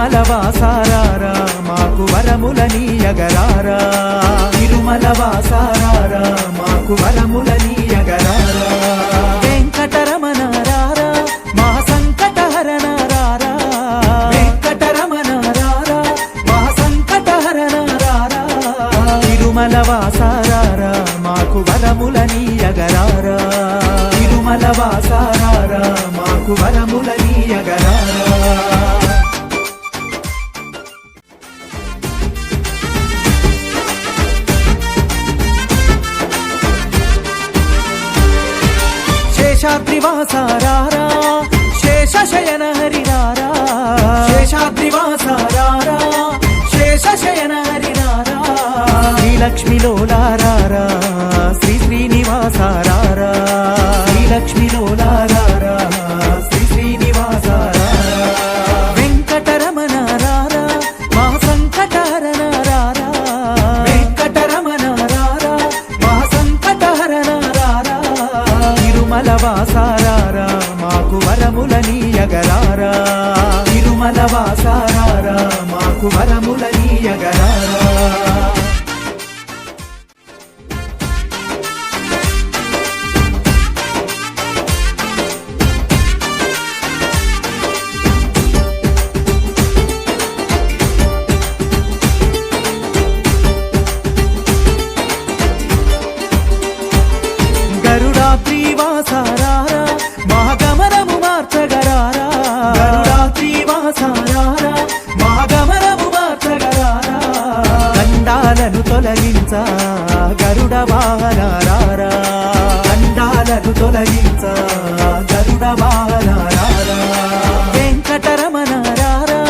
తిరుమల వాసారారా మాకు వరములనీయగరారా తిరుమల వాసారారా మాకు వరములనీయగరారా వెంకటరమణ రారా మా సంకటహరణ రారా వెంకటరమణ రారా మా సంకటహరణ రారా తిరుమల వాసారారా మాకు వరములనీయగరారా తిరుమల వాసారారా మాకు వరములనీయగరారా శేషాద్రివాసారారా శేషశయన హరిరారా శేషాద్రివాసారారా శేషశయన హరిరారా శ్రీలక్ష్మిలోలారారా శ్రీ శ్రీనివాసారారా శ్రీలక్ష్మిలోలారారా శ్రీ శ్రీనివాసారారా వెంకటరమణ రారా మా సంకటహరణ రారా వెంకటరమణ రారా మా సంకటహరణ రారా తిరుమల వాసారారా మాకు వరములనీయగరారా తిరుమల వాసారారా మాకు వరములనీయగరారా గరుడాద్రివాసారారా మహాగమనము మార్చగరారా గరుడాద్రివాసారారా మహాగమనము మార్చగరారా గండాలను తొలగించ గరుడ వాహనారారా గండాలను తొలగించ గరుడ వాహనారారా వెంకటరమణ రారా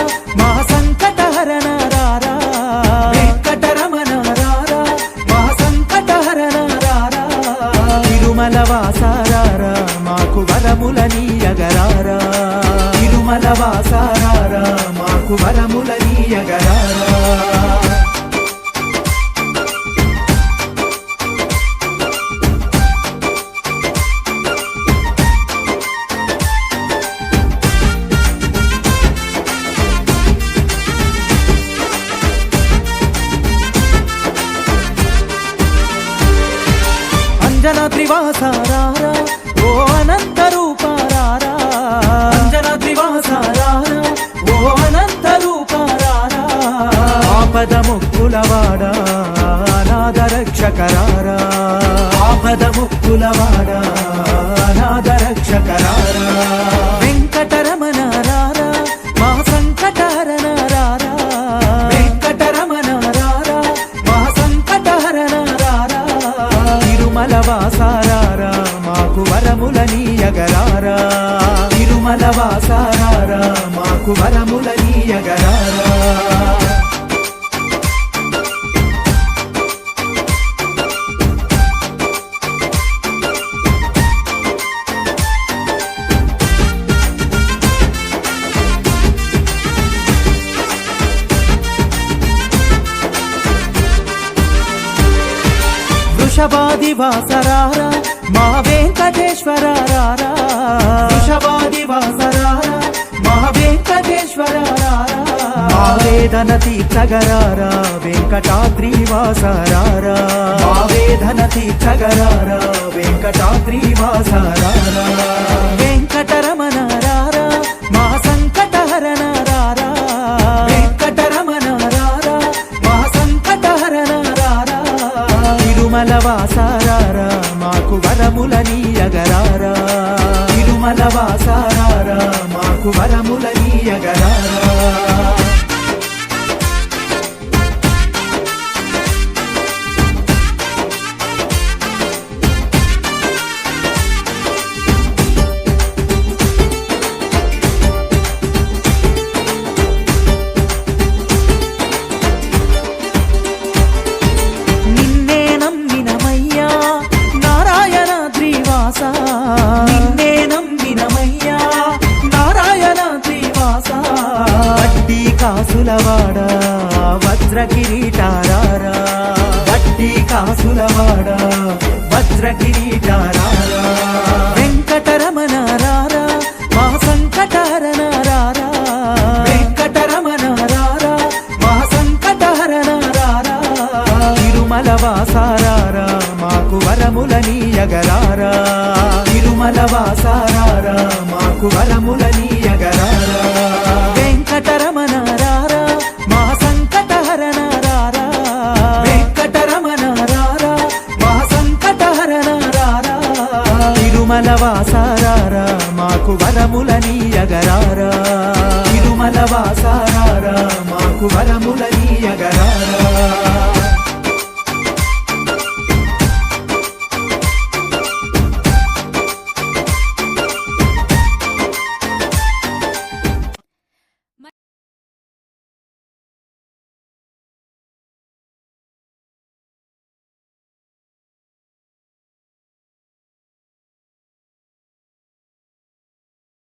మా సంకటహరణ రారా వెంకటరమణ రారా మా సంకటహరణ రారా తిరుమల వాసారారా మాకు వరములనీయగరారా తిరుమల వాసారారా మాకు వరములనీయగరారా అంజనాద్రివాసారారా ఓ అనంత రూపారారా అంజనాద్రివాసారారా ఓ అనంత రూపారారా ఆపద ముక్కులవాడా అనాథ రక్షకరారా ఆపద ముక్కులవాడా అనాథ రక్షకరారా వెంకటరమణ రారా మా సంకటహరణ రారా వెంకటరమణ రారా మా సంకటహరణ రారా తిరుమల వాసారారా మాకు వరములనీయగరారా తిరుమల వాసారారా మాకు వరములనీయగరారా వృషభాదివాసరారా మా వెంకటేశ్వరారా వృషభాదివాసరారా మా వెంకటేశ్వరారా మా వేదన తీర్చగరారా వెంకటాద్రివాసరారా మా వేదన తీర్చగరారా వెంకటాద్రివాసరారా వెంకటరమణ రారా మా సంకటహరణ రారా వెంకటరమణ రారా మా సంకటహరణ రారా తిరుమల వాసారారా మాకు వరములనీయగరారా తిరుమల వాసారారా మాకు వరములనీయగరారా నిన్నే నమ్మినమయ్యా నారాయణాద్రివాస వడ్డీ కాసులవాడ వజ్ర కిరీటారారా వడ్డీ కాసులవాడ వజ్ర కిరీటారారా వెంకటరమణ రారా మా సంకటహరణ రారా వెంకటరమణ తిరుమల వాసారారా మాకు వరములనీయగరారా వెంకటరమణ రారా మా సంకటహరణ రారా వెంకటరమణ రారా మా సంకటహరణ రారా తిరుమల వాసారారా మాకు వరములనీయగరారా తిరుమల వాసారారా మాకు వరములనీయగరారా